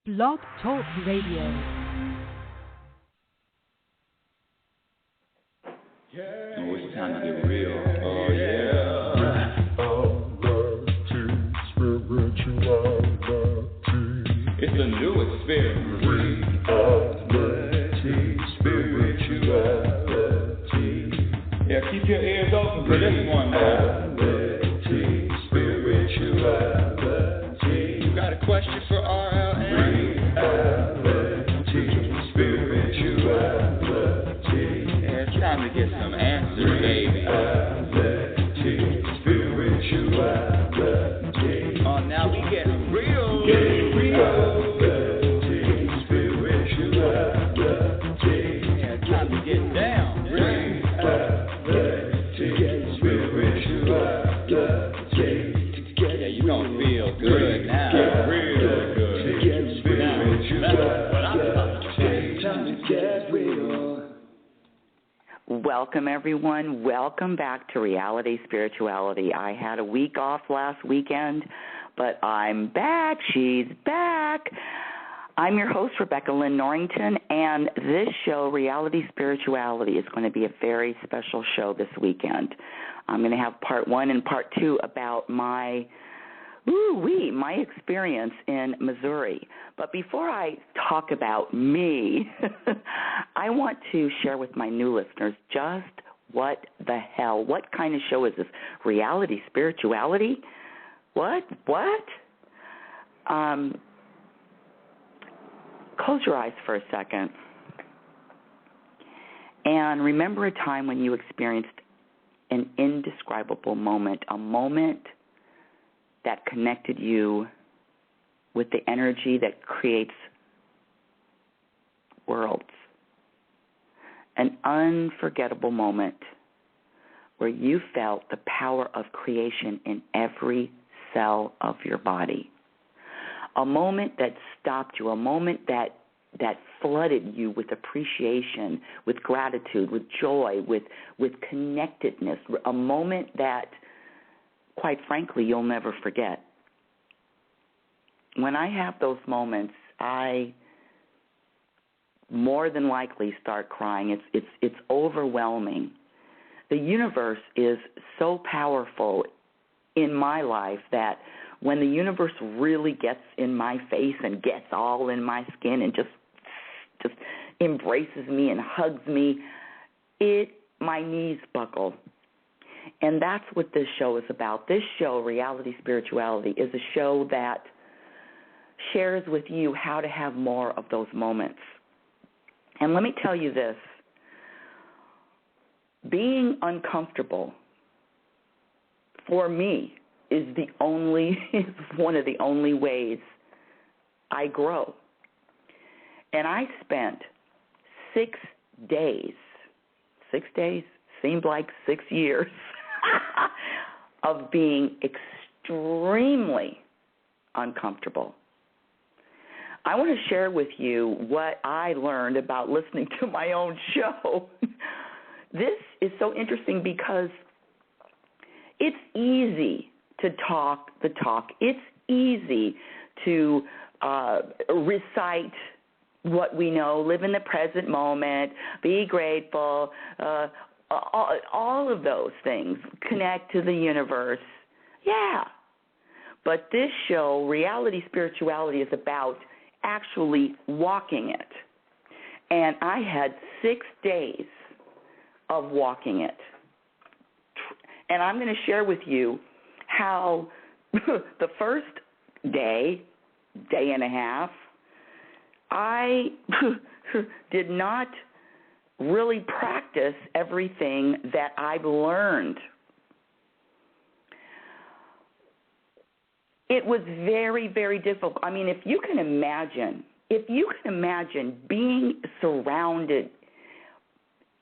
Blog Talk Radio. Oh, it's time to get real. Oh, yeah. It's a new experience. Reality, spirituality. Yeah, keep your ears open for this one, man. Spirituality. You got a question for RLN? Reality, spirituality. Yeah, it's time to get some answers, baby. Spirituality. Oh, now we getting real. Getting real. Spirituality. Yeah, it's time to get down. Reality, spirituality. Yeah, you gonna feel good now. Real good. Welcome, everyone. Welcome back to Reality Spirituality. I had a week off last weekend, but I'm back. She's back. I'm your host, Rebecca Lynn Norrington, and this show, Reality Spirituality, is going to be a very special show this weekend. I'm going to have part one and part two about my experience in Missouri. But before I talk about me, I want to share with my new listeners just what kind of show is this? Reality Spirituality? What? Close your eyes for a second and remember a time when you experienced an indescribable moment, a moment that connected you with the energy that creates worlds. An unforgettable moment where you felt the power of creation in every cell of your body. A moment that stopped you, a moment that flooded you with appreciation, with gratitude, with joy, with connectedness, a moment that, quite frankly, you'll never forget. When I have those moments, I more than likely start crying. It's overwhelming. The universe is so powerful in my life that when the universe really gets in my face and gets all in my skin and just embraces me and hugs me, my knees buckle. And that's what this show is about. This show, Reality Spirituality, is a show that shares with you how to have more of those moments. And let me tell you this. Being uncomfortable, for me, is one of the only ways I grow. And I spent 6 days seemed like 6 years, of being extremely uncomfortable. I want to share with you what I learned about listening to my own show. This is so interesting because it's easy to talk the talk. It's easy to recite what we know, live in the present moment, be grateful, all of those things, connect to the universe. Yeah. But this show, Reality Spirituality, is about actually walking it. And I had 6 days of walking it. And I'm going to share with you how the first day and a half, I did not really practice everything that I've learned. It was very, very difficult. I mean, if you can imagine being surrounded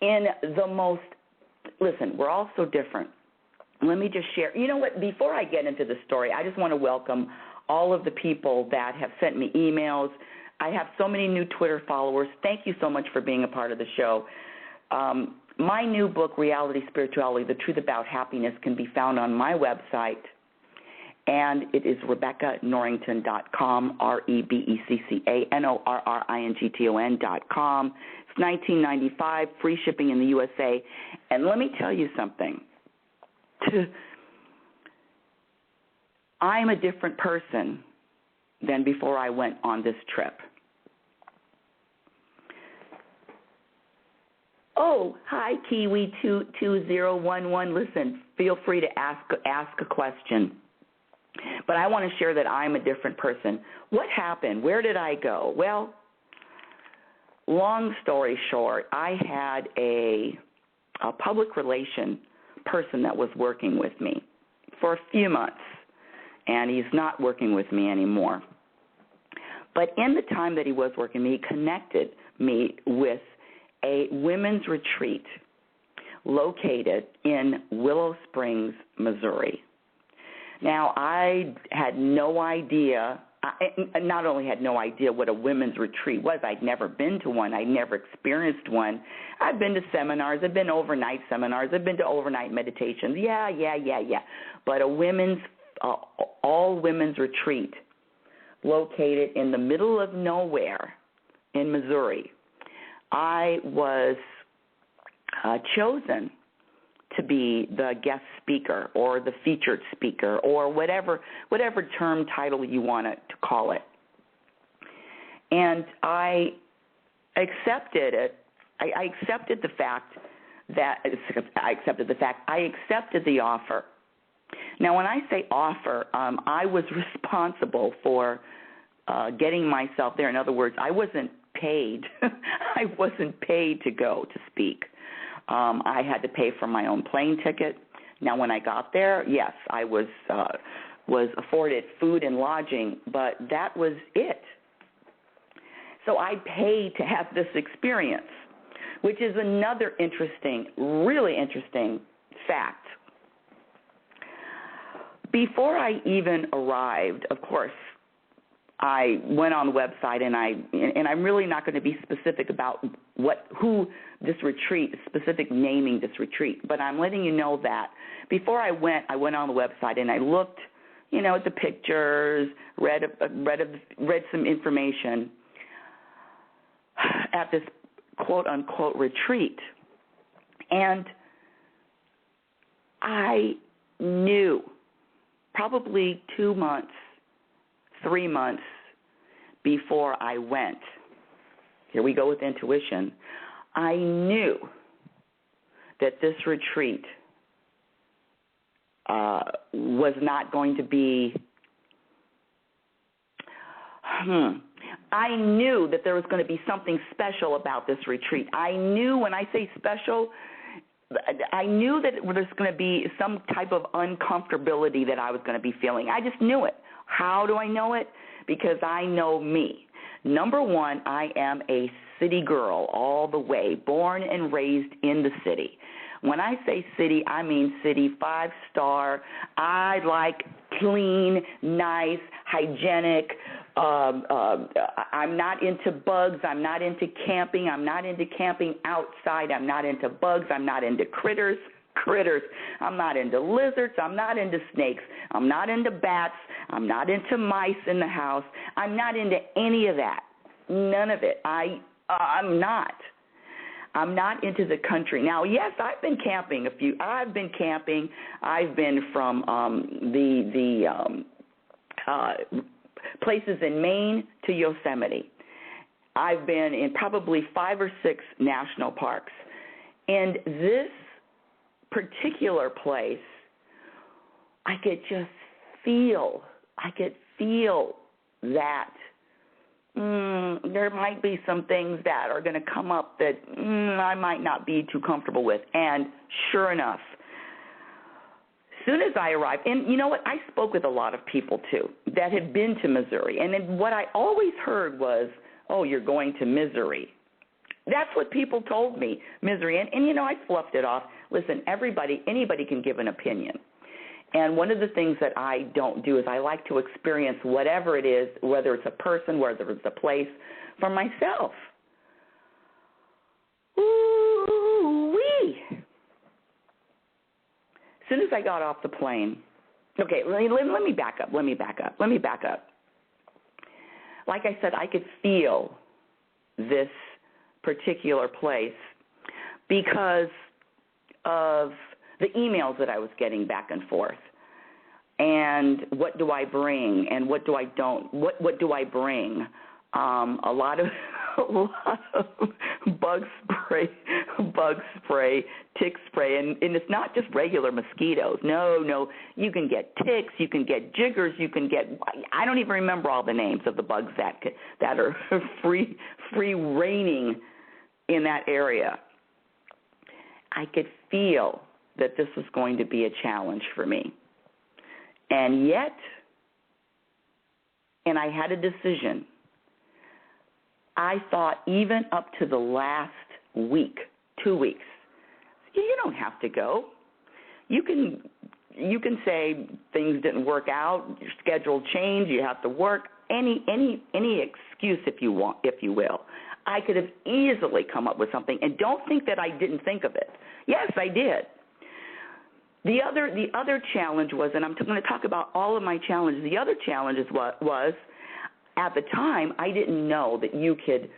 in the most, listen, we're all so different. Let me just share. You know what? Before I get into the story, I just want to welcome all of the people that have sent me emails. I have so many new Twitter followers. Thank you so much for being a part of the show. My new book, Reality Spirituality, The Truth About Happiness, can be found on my website. And it is RebeccaNorrington.com, RebeccaNorrington.com. It's $19.95, free shipping in the USA. And let me tell you something. I'm a different person than before I went on this trip. Oh, hi, Kiwi22011. Listen, feel free to ask a question. But I want to share that I'm a different person. What happened? Where did I go? Well, long story short, I had a public relation person that was working with me for a few months, and he's not working with me anymore. But in the time that he was working with me, he connected me with a women's retreat located in Willow Springs, Missouri. Now, I had no idea, not only had no idea what a women's retreat was, I'd never been to one, I'd never experienced one. I've been to seminars, I've been to overnight seminars, I've been to overnight meditations, yeah. But a all-women's retreat located in the middle of nowhere in Missouri. I was chosen to be the guest speaker or the featured speaker or whatever term title you want to call it. And I accepted it. I accepted the offer. Now, when I say offer, I was responsible for getting myself there. In other words, I wasn't paid. I wasn't paid to go to speak. I had to pay for my own plane ticket. Now, when I got there, yes, I was afforded food and lodging, but that was it. So I paid to have this experience, which is another really interesting fact. Before I even arrived, of course, I went on the website, and I'm really not going to be specific about who this retreat, specific naming this retreat, but I'm letting you know that before I went on the website and I looked, at the pictures, read some information at this quote unquote retreat, and I knew probably 2 months, 3 months before I went. Here we go with intuition. I knew that this retreat was not going to be, I knew that there was going to be something special about this retreat. I knew, when I say special, I knew that there's going to be some type of uncomfortability that I was going to be feeling. I just knew it. How do I know it? Because I know me. Number one, I am a city girl all the way, born and raised in the city. When I say city, I mean city, 5-star. I like clean, nice, hygienic. I'm not into bugs. I'm not into camping. I'm not into camping outside. I'm not into bugs. I'm not into critters. I'm not into lizards. I'm not into snakes. I'm not into bats. I'm not into mice in the house. I'm not into any of that. None of it. I'm not. I'm not into the country. Now, yes, I've been camping I've been camping. I've been from the places in Maine to Yosemite. I've been in probably 5 or 6 national parks. And this particular place, I could feel that there might be some things that are going to come up that I might not be too comfortable with. And sure enough, as soon as I arrived, and you know what, I spoke with a lot of people too that had been to Missouri, and then what I always heard was, oh, you're going to Missouri. That's what people told me, Missouri. And I fluffed it off. Listen, anybody can give an opinion. And one of the things that I don't do is I like to experience whatever it is, whether it's a person, whether it's a place, for myself. Ooh-wee. As soon as I got off the plane, Okay, let me back up. Like I said, I could feel this particular place because of the emails that I was getting back and forth. And what do I bring and what do I don't? What do I bring? A lot of bug spray, tick spray, and it's not just regular mosquitoes. No, you can get ticks, you can get jiggers, you can get, I don't even remember all the names of the bugs that are free reigning in that area. I could feel that this was going to be a challenge for me. And yet, and I had a decision. I thought even up to the last week, 2 weeks, you don't have to go. You can say things didn't work out, your schedule changed, you have to work, any excuse if you will. I could have easily come up with something, and don't think that I didn't think of it. Yes, I did. The other challenge was, and I'm going to talk about all of my challenges. The other challenge was at the time I didn't know that you could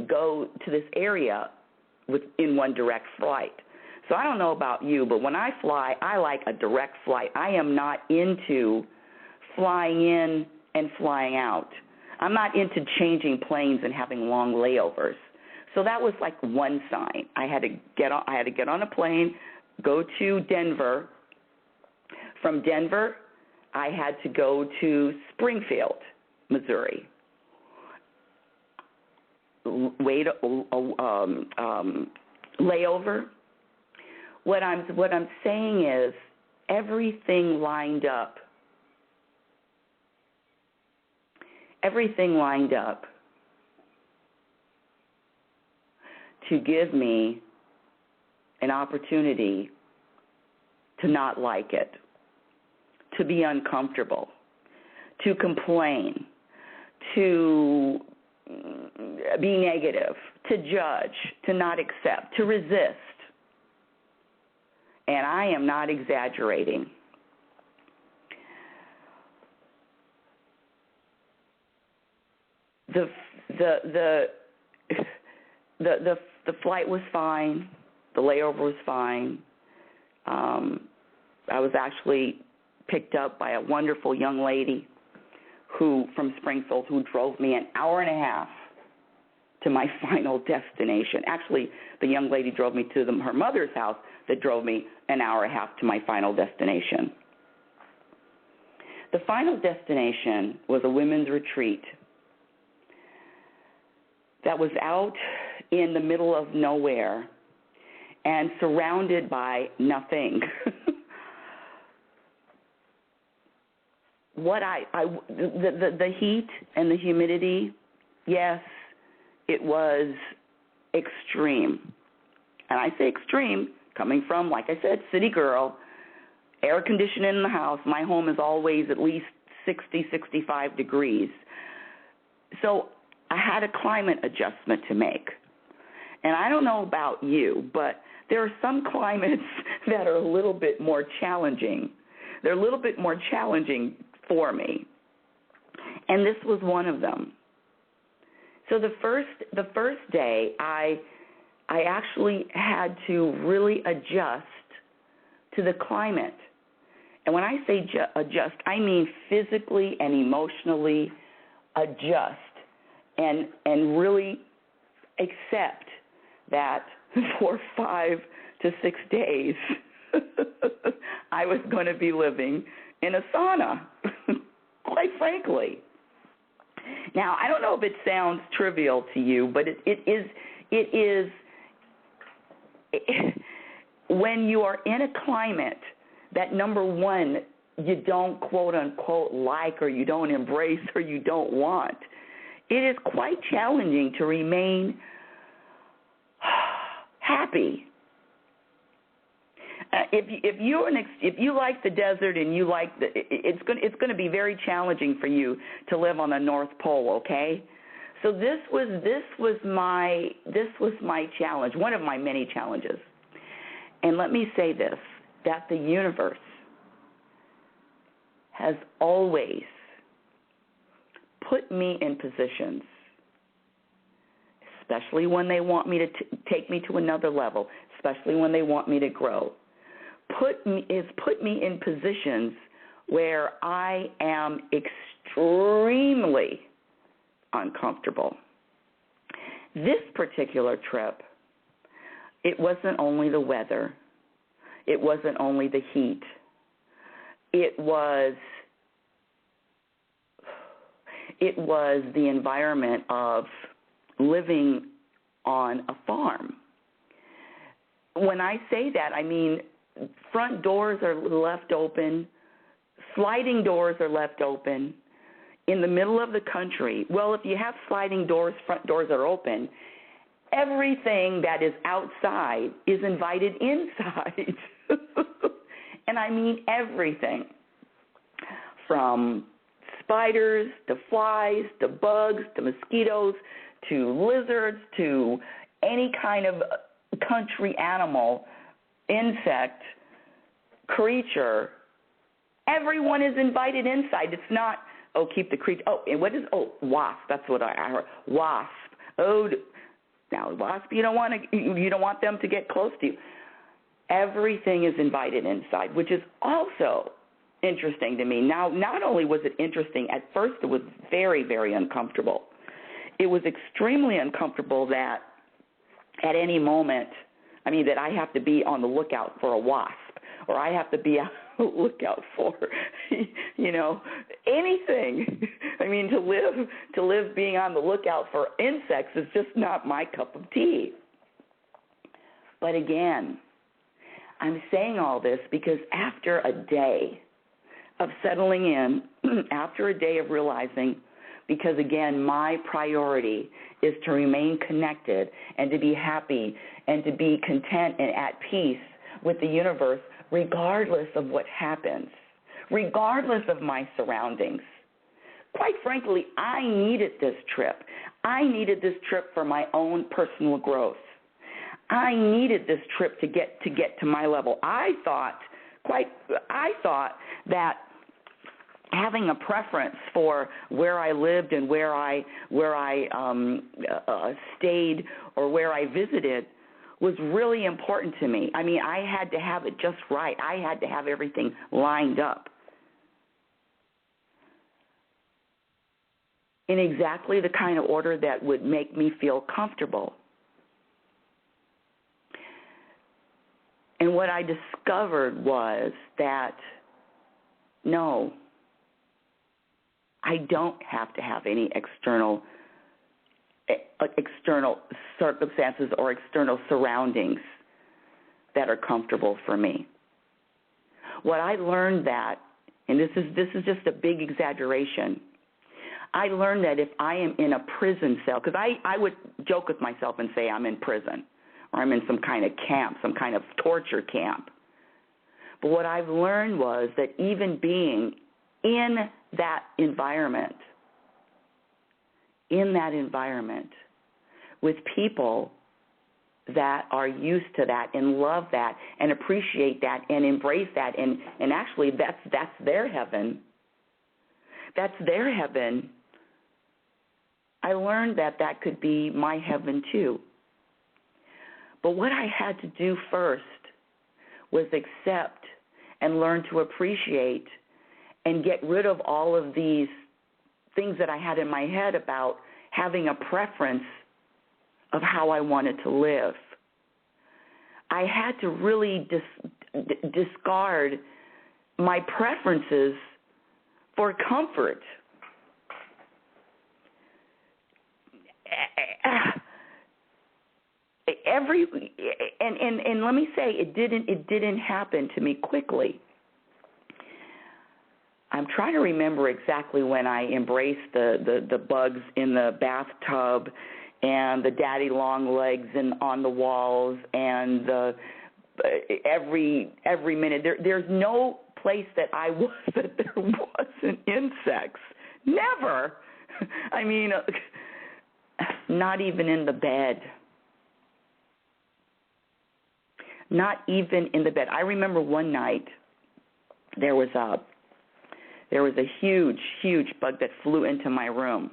go to this area in one direct flight. So I don't know about you, but when I fly, I like a direct flight. I am not into flying in and flying out. I'm not into changing planes and having long layovers. So that was like one sign. I had to get on a plane, go to Denver. From Denver, I had to go to Springfield, Missouri. Layover. What I'm saying is everything lined up. Everything lined up to give me an opportunity to not like it, to be uncomfortable, to complain, to be negative, to judge, to not accept, to resist. And I am not exaggerating. The flight was fine. The layover was fine. I was actually picked up by a wonderful young lady from Springfield who drove me an hour and a half to my final destination. Actually, the young lady drove me to her mother's house that drove me an hour and a half to my final destination. The final destination was a women's retreat that was out in the middle of nowhere and surrounded by nothing. The heat and the humidity, yes, it was extreme. And I say extreme coming from, like I said, city girl, air conditioning in the house. My home is always at least 60, 65 degrees. So I had a climate adjustment to make. And I don't know about you, but there are some climates that are a little bit more challenging. They're a little bit more challenging for me. And this was one of them. So the first day, I actually had to really adjust to the climate. And when I say adjust, I mean physically and emotionally adjust and really accept that for 5 to 6 days I was going to be living in a sauna, quite frankly. Now, I don't know if it sounds trivial to you, but it is when you are in a climate that, number one, you don't quote-unquote like or you don't embrace or you don't want, it is quite challenging to remain happy. If you like the desert and you like it's going to be very challenging for you to live on the North Pole, okay? So this was my challenge, one of my many challenges. And let me say this, that the universe has always put me in positions, especially when they want me to take me to another level, especially when they want me to grow, put me in positions where I am extremely uncomfortable. This particular trip, it wasn't only the weather. It wasn't only the heat. It was the environment of living on a farm. When I say that, I mean front doors are left open, sliding doors are left open in the middle of the country. Well, if you have sliding doors, front doors are open, everything that is outside is invited inside. And I mean everything, from spiders to flies to bugs to mosquitoes to lizards to any kind of country animal, insect, creature. Everyone is invited inside. It's not, keep the creature. And what is, wasp. That's what I heard. Wasp. Now wasp, you don't want them to get close to you. Everything is invited inside, which is also interesting to me. Now, not only was it interesting, at first it was very, very uncomfortable. It was extremely uncomfortable that at any moment, that I have to be on the lookout for a wasp, or I have to be on the lookout for, anything. To live being on the lookout for insects is just not my cup of tea. But again, I'm saying all this because after a day of settling in, after a day of realizing, because again, my priority is to remain connected and to be happy and to be content and at peace with the universe, regardless of what happens, regardless of my surroundings. Quite frankly, I needed this trip. I needed this trip for my own personal growth. I needed this trip to get to my level. I thought that having a preference for where I lived and where I stayed or where I visited was really important to me. I had to have it just right. I had to have everything lined up in exactly the kind of order that would make me feel comfortable. And what I discovered was that, no, I don't have to have any external circumstances or external surroundings that are comfortable for me. What I learned that, and this is just a big exaggeration, I learned that if I am in a prison cell, because I would joke with myself and say I'm in prison, or I'm in some kind of camp, some kind of torture camp. But what I've learned was that even being in that environment with people that are used to that and love that and appreciate that and embrace that, and actually that's their heaven. That's their heaven. I learned that could be my heaven too. But what I had to do first was accept and learn to appreciate and get rid of all of these things that I had in my head about having a preference of how I wanted to live. I had to really discard my preferences for comfort. And let me say, it didn't happen to me quickly. I'm trying to remember exactly when I embraced the bugs in the bathtub and the daddy long legs on the walls and every minute. There's no place that I was that there wasn't insects. Never. Not even in the bed. Not even in the bed. I remember one night there was there was a huge, huge bug that flew into my room.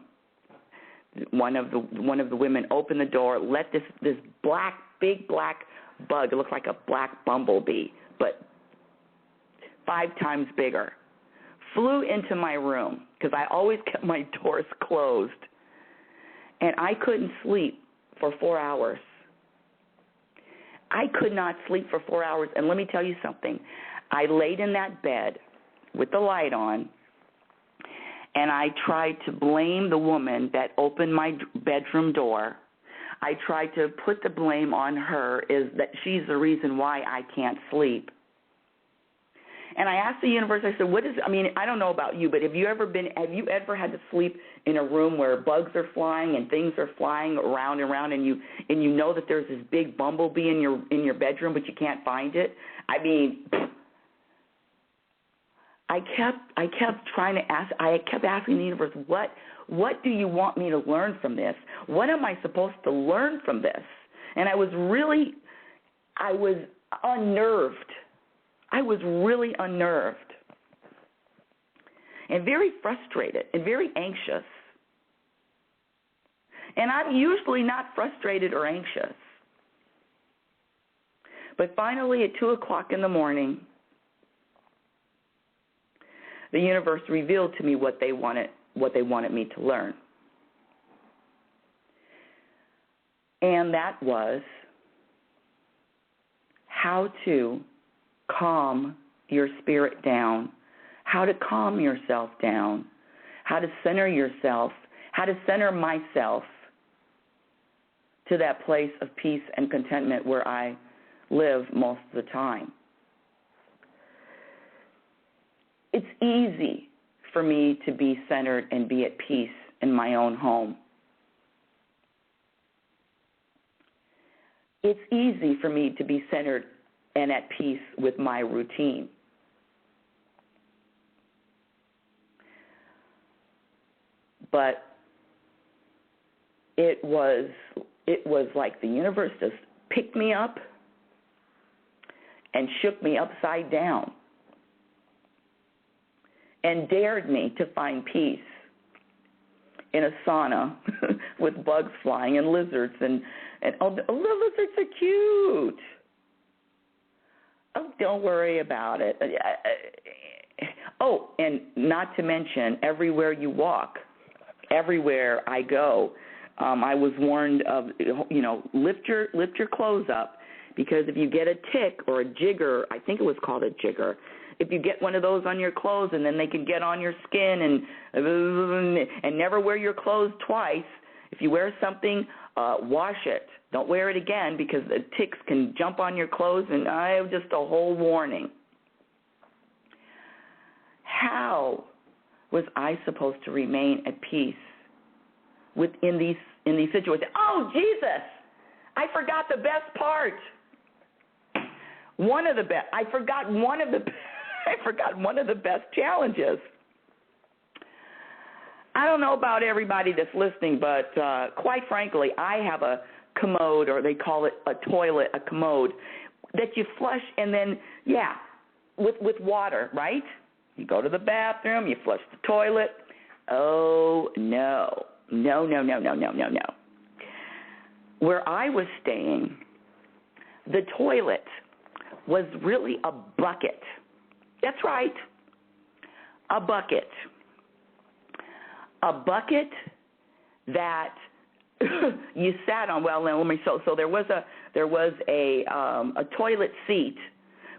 One of the women opened the door, let this big black bug, it looked like a black bumblebee, but 5 times bigger, flew into my room because I always kept my doors closed. And I couldn't sleep for 4 hours. I could not sleep for 4 hours. And let me tell you something. I laid in that bed with the light on, and I tried to blame the woman that opened my bedroom door. I tried to put the blame on her, is that she's the reason why I can't sleep. And I asked the universe, I said, I don't know about you, but have you ever had to sleep in a room where bugs are flying and things are flying around and around, and you know that there's this big bumblebee in your bedroom, but you can't find it? I mean, I kept trying to ask. I kept asking the universe, what do you want me to learn from this? What am I supposed to learn from this? And I was unnerved. I was really unnerved and very frustrated and very anxious. And I'm usually not frustrated or anxious. But finally, at 2 o'clock in the morning, the universe revealed to me what they wanted me to learn. And that was how to calm your spirit down, how to calm yourself down, how to center yourself, how to center myself to that place of peace and contentment where I live most of the time. It's easy for me to be centered and be at peace in my own home. It's easy for me to be centered and at peace with my routine. But it was like the universe just picked me up and shook me upside down and dared me to find peace in a sauna with bugs flying and lizards and the lizards are cute. Oh, don't worry about it. Oh, and not to mention, everywhere you walk, everywhere I go, I was warned of, lift your clothes up, because if you get a tick or a jigger, I think it was called a jigger, if you get one of those on your clothes and then they can get on your skin and never wear your clothes twice. If you wear something, wash it. Don't wear it again, because the ticks can jump on your clothes, and I have just a whole warning. How was I supposed to remain at peace in these situations? Oh, Jesus! I forgot the best part. I forgot one of the best challenges. I don't know about everybody that's listening, but quite frankly, I have a commode, or they call it a toilet, a commode, that you flush and then, with water, right? You go to the bathroom, you flush the toilet. Oh, no. No. Where I was staying, the toilet was really a bucket. That's right, a bucket. A bucket that you sat on. Well, let me. So there was a toilet seat,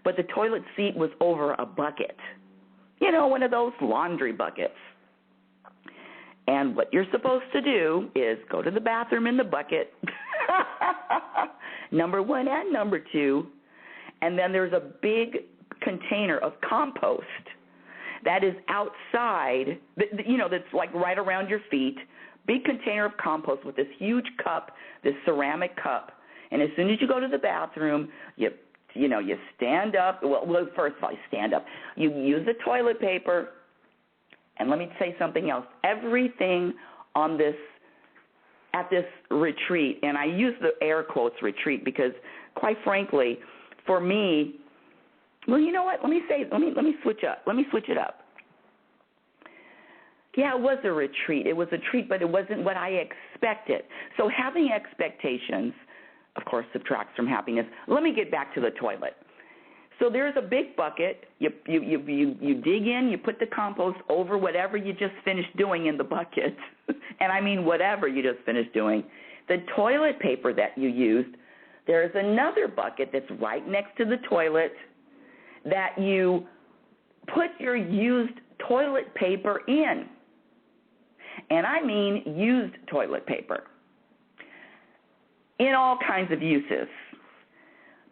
but the toilet seat was over a bucket. One of those laundry buckets. And what you're supposed to do is go to the bathroom in the bucket, number 1 and number 2, and then there's a big container of compost that is outside, that's like right around your feet, big container of compost with this huge cup, this ceramic cup. And as soon as you go to the bathroom, you stand up. Well, first of all, you stand up. You use the toilet paper. And let me say something else. Everything at this retreat, and I use the air quotes retreat because, quite frankly, for me, well, you know what? Let me switch up. Let me switch it up. Yeah, it was a retreat. It was a treat, but it wasn't what I expected. So having expectations, of course, subtracts from happiness. Let me get back to the toilet. So there's a big bucket. You dig in, you put the compost over whatever you just finished doing in the bucket, and I mean whatever you just finished doing. The toilet paper that you used, there's another bucket that's right next to the toilet that you put your used toilet paper in. And I mean used toilet paper in all kinds of uses.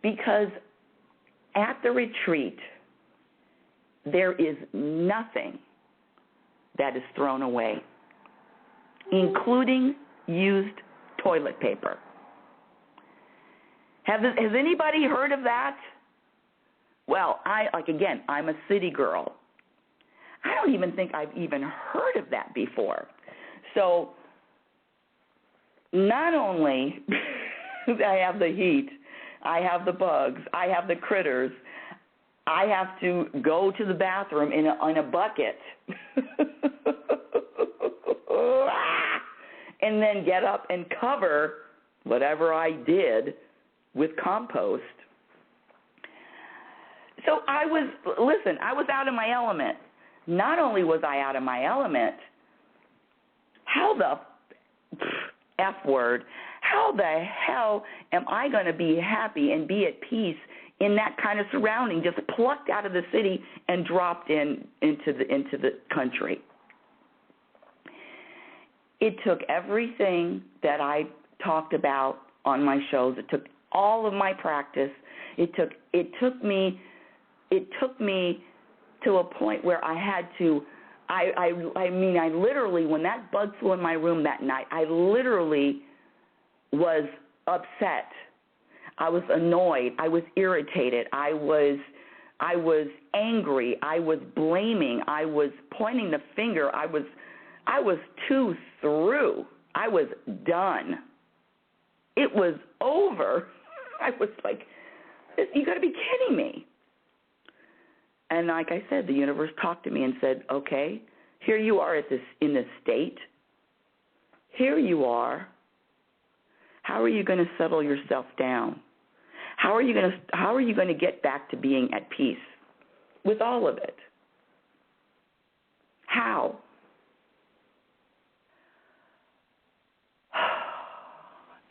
Because at the retreat, there is nothing that is thrown away, including used toilet paper. Has anybody heard of that? Well, I'm a city girl. I don't even think I've even heard of that before. So not only I have the heat, I have the bugs, I have the critters, I have to go to the bathroom in a bucket and then get up and cover whatever I did with compost. So I was out of my element. Not only was I out of my element, how the hell am I going to be happy and be at peace in that kind of surrounding, just plucked out of the city and dropped into the country? It took everything that I talked about on my shows. It took all of my practice. It took me to a point where I had to, I literally, when that bug flew in my room that night, I literally was upset. I was annoyed. I was irritated. I was angry. I was blaming. I was pointing the finger. I was too through. I was done. It was over. I was like, you got to be kidding me. And like I said, the universe talked to me and said, okay, here you are in this state. Here you are. How are you going to settle yourself down? How are you going to get back to being at peace with all of it? How?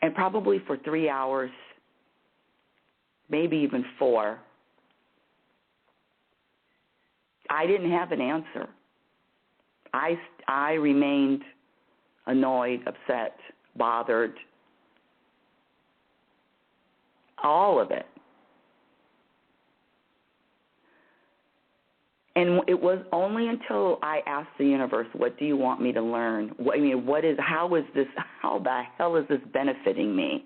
And probably for 3 hours, maybe even 4, I didn't have an answer. I remained annoyed, upset, bothered, all of it. And it was only until I asked the universe, what do you want me to learn? How the hell is this benefiting me?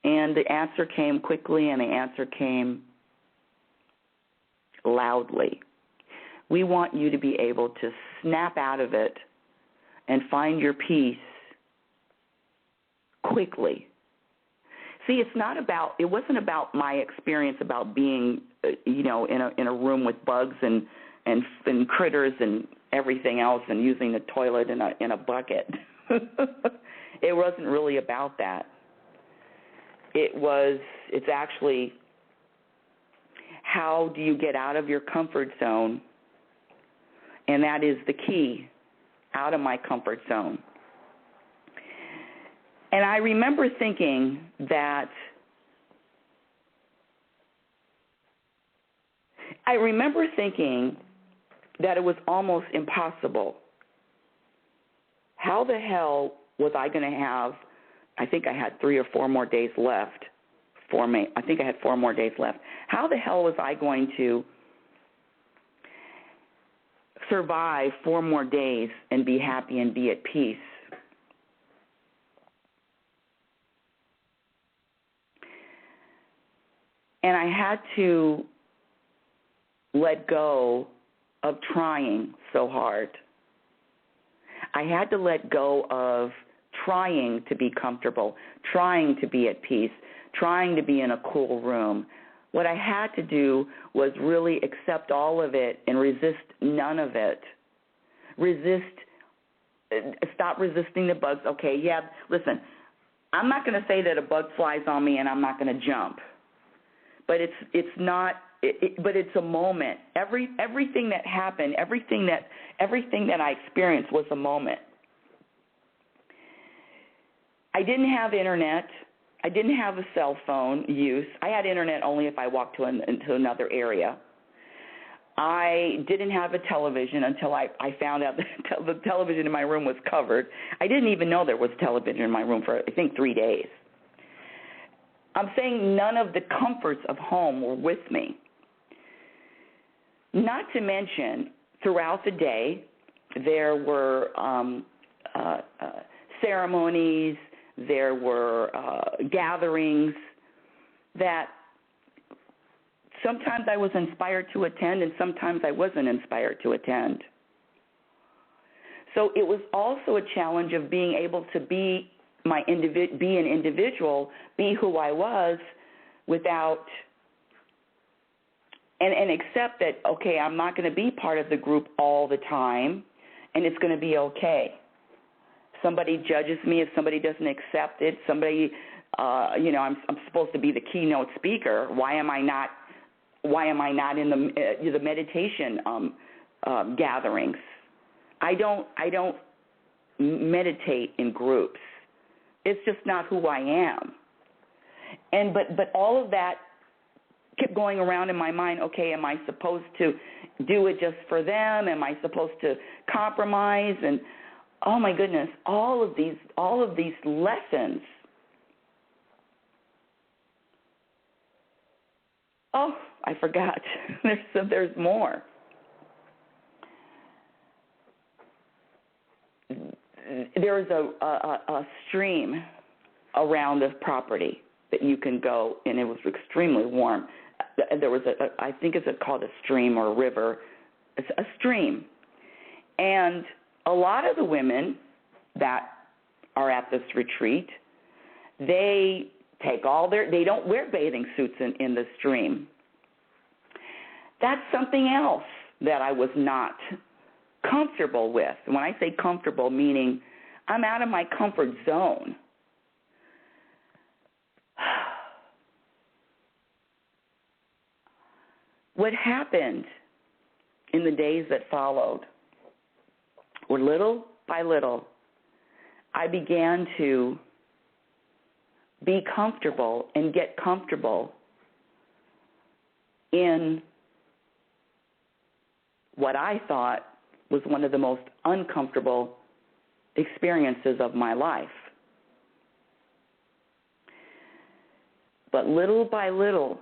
And the answer came quickly, and the answer came loudly. We want you to be able to snap out of it and find your peace quickly. See, it wasn't about my experience about being, in a room with bugs and critters and everything else and using the toilet in a bucket. It wasn't really about that. It's actually, how do you get out of your comfort zone? And that is the key, out of my comfort zone. And I remember thinking that it was almost impossible. How the hell was I going to have, I think I had 3 or 4 more days left for me. I think I had 4 more days left. How the hell was I going to survive 4 more days and be happy and be at peace? And I had to let go of trying so hard. I had to let go of trying to be comfortable, trying to be at peace, trying to be in a cool room, what I had to do was really accept all of it and resist none of it. Stop resisting the bugs. Okay, yeah, listen, I'm not going to say that a bug flies on me and I'm not going to jump. But but it's a moment. Everything that happened, everything that I experienced was a moment. I didn't have internet. I didn't have a cell phone use. I had internet only if I walked into another area. I didn't have a television until I found out that the television in my room was covered. I didn't even know there was television in my room for, I think, 3 days. I'm saying none of the comforts of home were with me. Not to mention, throughout the day, there were ceremonies, there were gatherings that sometimes I was inspired to attend and sometimes I wasn't inspired to attend. So it was also a challenge of being able to be an individual, be who I was without and accept that, okay, I'm not going to be part of the group all the time and it's going to be okay. Somebody judges me, if somebody doesn't accept it, somebody, I'm supposed to be the keynote speaker. Why am I not in the meditation gatherings? I don't meditate in groups. It's just not who I am. But all of that kept going around in my mind. Okay, am I supposed to do it just for them? Am I supposed to compromise? And oh my goodness, all of these lessons. Oh, I forgot. There's more. There is a stream around the property that you can go, and it was extremely warm. There was I think it's called a stream or a river. It's a stream. And a lot of the women that are at this retreat, they don't wear bathing suits in the stream. That's something else that I was not comfortable with. When I say comfortable, meaning I'm out of my comfort zone. What happened in the days that followed were little by little, I began to be comfortable and get comfortable in what I thought was one of the most uncomfortable experiences of my life. But little by little,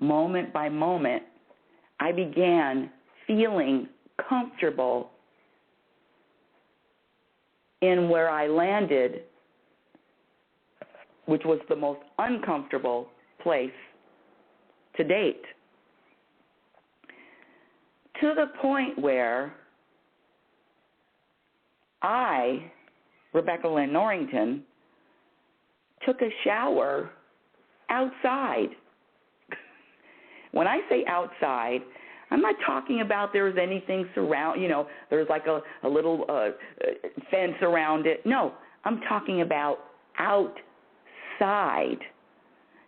moment by moment, I began feeling comfortable in where I landed, which was the most uncomfortable place to date. To the point where I, Rebecca Lynn Norrington, took a shower outside. When I say outside, I'm not talking about there was anything there's like a little fence around it. No, I'm talking about outside.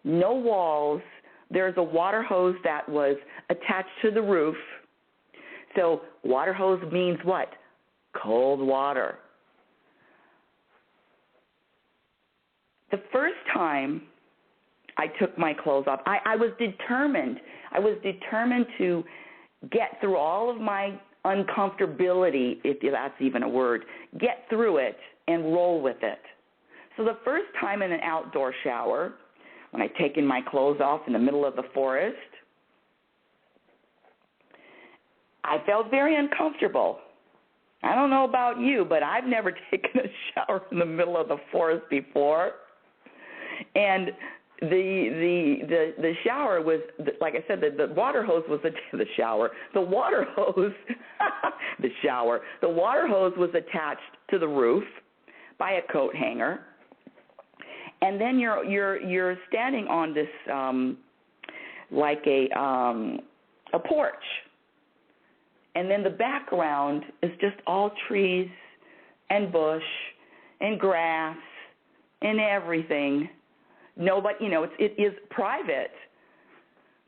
No walls. There's a water hose that was attached to the roof. So water hose means what? Cold water. The first time I took my clothes off, I was determined. I was determined to get through all of my uncomfortability, if that's even a word, get through it and roll with it. So the first time in an outdoor shower, when I'd taken my clothes off in the middle of the forest, I felt very uncomfortable. I don't know about you, but I've never taken a shower in the middle of the forest before. And the shower was, like I said, the water hose was the shower. The water hose, the shower. The water hose was attached to the roof by a coat hanger. and then you're standing on this like a porch, and then the background is just all trees and bush and grass and everything. Nobody, it is private,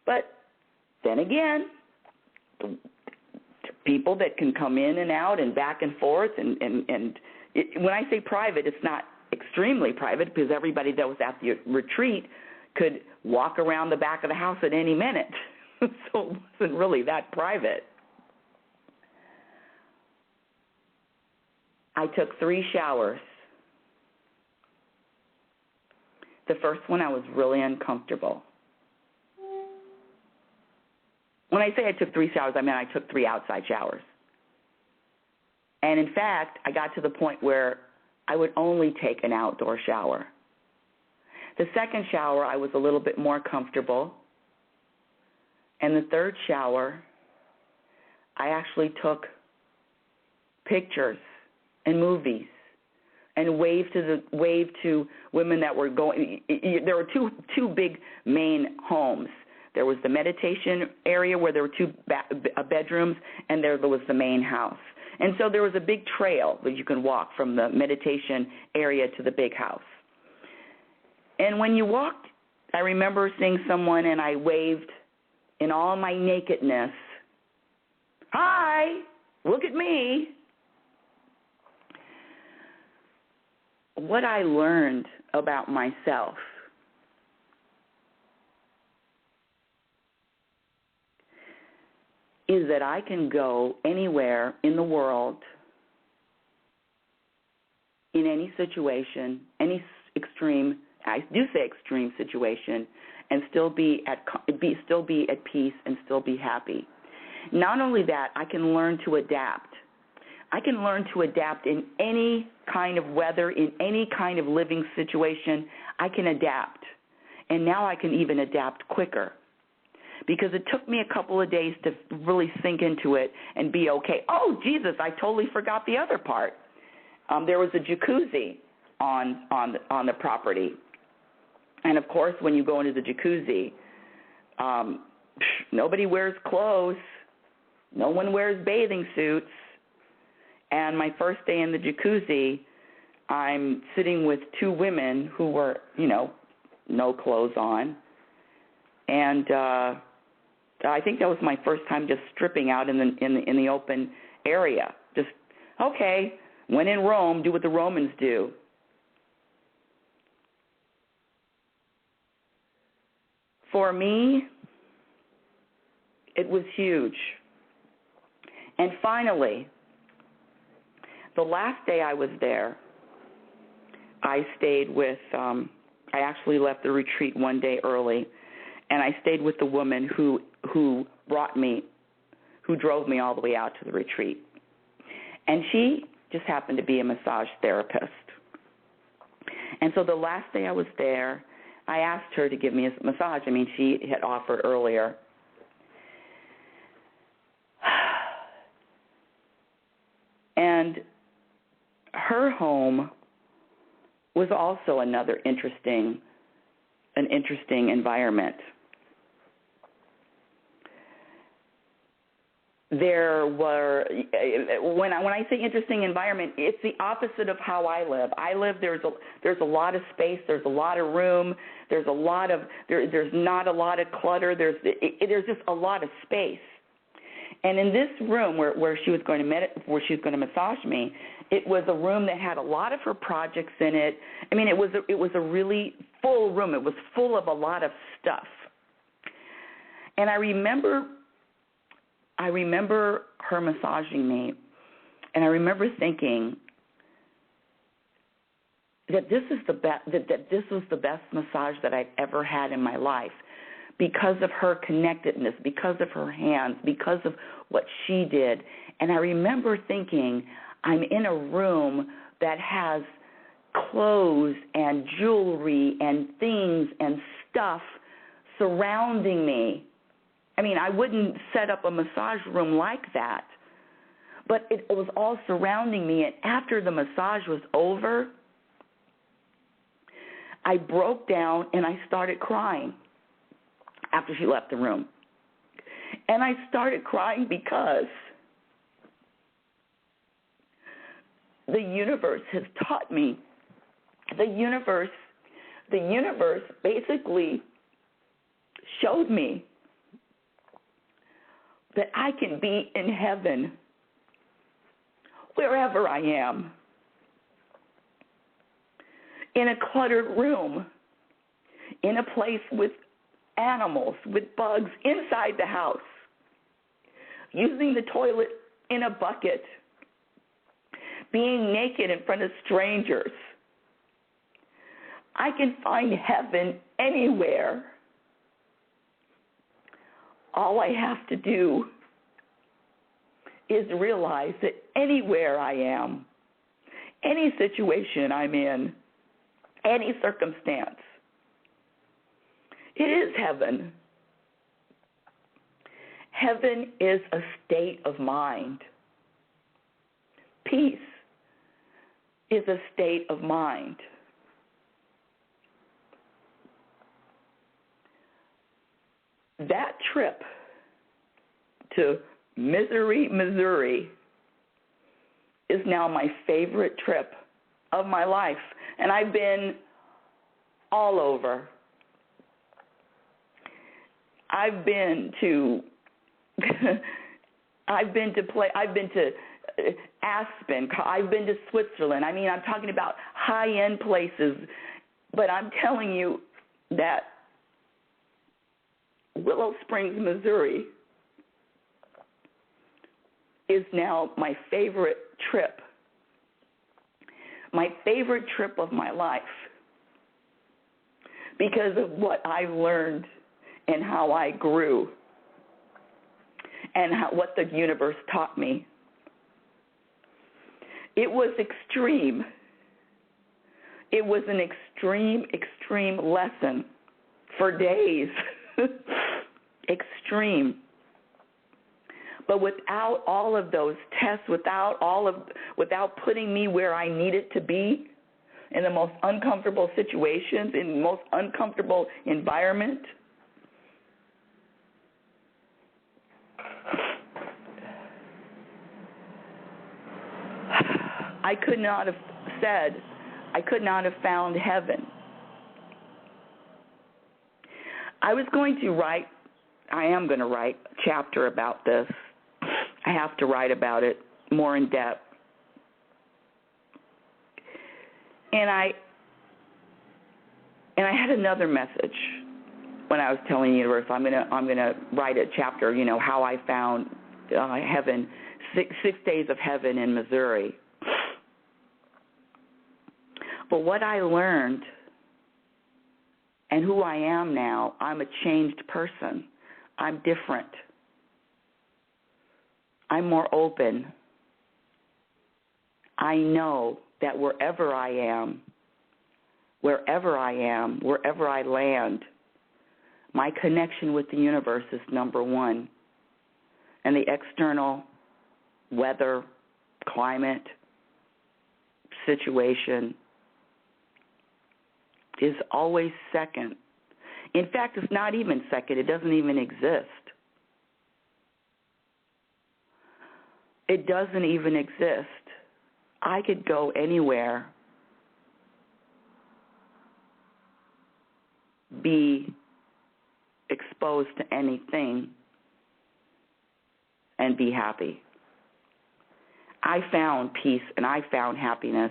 but then again, people that can come in and out and back and forth, and when I say private, it's not extremely private, because everybody that was at the retreat could walk around the back of the house at any minute. So it wasn't really that private. I took 3 showers. The first one, I was really uncomfortable. When I say I took 3 showers, I mean I took 3 outside showers. And in fact, I got to the point where I would only take an outdoor shower. The second shower, I was a little bit more comfortable. And the third shower, I actually took pictures and movies and waved to women that were going. There were two big main homes. There was the meditation area where there were 2 bedrooms, and there was the main house. And so there was a big trail that you can walk from the meditation area to the big house. And when you walked, I remember seeing someone, and I waved in all my nakedness. Hi, look at me. What I learned about myself is that I can go anywhere in the world, in any situation, any extreme, I do say extreme situation, and still be at peace and still be happy. Not only that, I can learn to adapt. I can learn to adapt in any kind of weather, in any kind of living situation. I can adapt. And now I can even adapt quicker, because it took me a couple of days to really sink into it and be okay. Oh, Jesus, I totally forgot the other part. There was a jacuzzi on the property. And, of course, when you go into the jacuzzi, nobody wears clothes. No one wears bathing suits. And my first day in the jacuzzi, I'm sitting with 2 women who were, no clothes on. And I think that was my first time just stripping out in the open area. Just, okay, when in Rome, do what the Romans do. For me, it was huge. And finally, the last day I was there, I stayed with, I actually left the retreat one day early, and I stayed with the woman who drove me all the way out to the retreat. And she just happened to be a massage therapist. And so the last day I was there, I asked her to give me a massage. I mean, she had offered earlier. And her home was also another interesting environment. There were, when I say interesting environment, it's the opposite of how I live. There's a lot of space, there's a lot of room, there's not a lot of clutter, there's just a lot of space. And in this room where she was going to massage me, it was a room that had a lot of her projects in it. I mean, it was a really full room. It was full of a lot of stuff. And I remember her massaging me, and I remember thinking that this is this was the best massage that I've ever had in my life, because of her connectedness, because of her hands, because of what she did. And I remember thinking, I'm in a room that has clothes and jewelry and things and stuff surrounding me. I mean, I wouldn't set up a massage room like that, but it was all surrounding me. And after the massage was over, I broke down and I started crying after she left the room. And I started crying because the universe has taught me. The universe basically showed me that I can be in heaven wherever I am. In a cluttered room, in a place with animals, with bugs inside the house, using the toilet in a bucket, being naked in front of strangers. I can find heaven anywhere. All I have to do is realize that anywhere I am, any situation I'm in, any circumstance, it is heaven. Heaven is a state of mind. Peace is a state of mind. That trip to Misery, Missouri is now my favorite trip of my life. And I've been all over. I've been to Aspen. I've been to Switzerland. I mean, I'm talking about high-end places. But I'm telling you that Willow Springs, Missouri is now my favorite trip. My favorite trip of my life because of what I learned and how I grew and what the universe taught me. It was extreme. It was an extreme lesson for days. Extreme. But without all of those tests, without putting me where I needed to be, in the most uncomfortable situations, in the most uncomfortable environment, I could not have found heaven. I am going to write a chapter about this. I have to write about it more in depth. And I had another message when I was telling the universe I'm gonna write a chapter, how I found heaven, six days of heaven in Missouri. But what I learned and who I am now, I'm a changed person. I'm different. I'm more open. I know that wherever I am, wherever I land, my connection with the universe is number one. And the external weather, climate, situation is always second. In fact, it's not even second. It doesn't even exist. It doesn't even exist. I could go anywhere, be exposed to anything, and be happy. I found peace and I found happiness.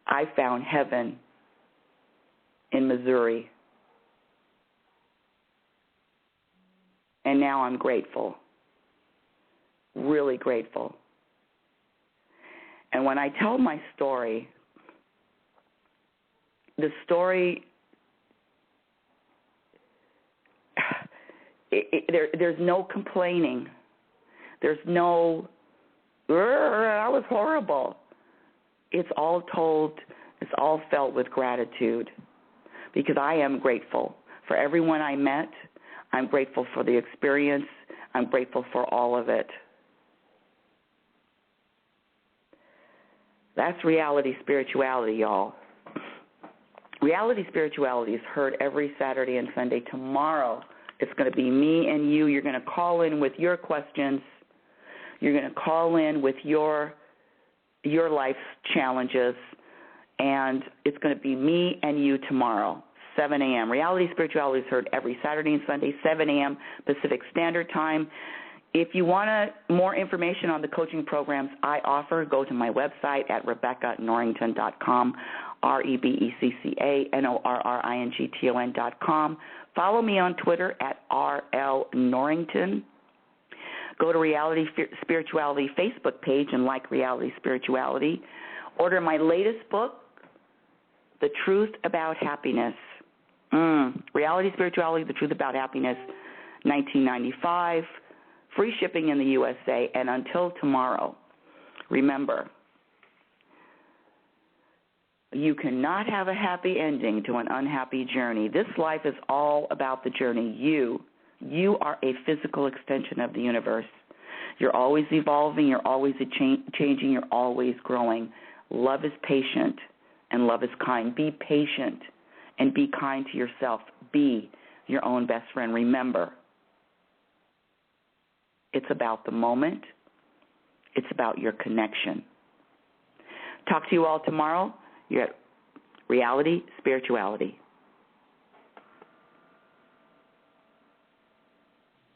I found heaven in Missouri. And now I'm grateful, really grateful. And when I tell my story, the story, there's no complaining. There's no, that was horrible. It's all told, it's all felt with gratitude because I am grateful for everyone I met. I'm grateful for the experience. I'm grateful for all of it. That's Reality Spirituality, y'all. Reality Spirituality is heard every Saturday and Sunday. Tomorrow, it's going to be me and you. You're going to call in with your questions. You're going to call in with your life's challenges, and it's going to be me and you tomorrow, 7 a.m. Reality Spirituality is heard every Saturday and Sunday, 7 a.m. Pacific Standard Time. If you want more information on the coaching programs I offer, go to my website at RebeccaNorrington.com, RebeccaNorrington.com. Follow me on Twitter at RLNorrington. Go to Reality Spirituality Facebook page and like Reality Spirituality. Order my latest book, The Truth About Happiness. Reality Spirituality, The Truth About Happiness, 1995. Free shipping in the USA. And until tomorrow, remember, you cannot have a happy ending to an unhappy journey. This life is all about the journey. You are a physical extension of the universe. You're always evolving. You're always changing. You're always growing. Love is patient, and love is kind. Be patient and be kind to yourself. Be your own best friend. Remember, it's about the moment. It's about your connection. Talk to you all tomorrow. You're at Reality Spirituality.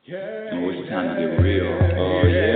Oh, it's time to get real. Oh, yeah.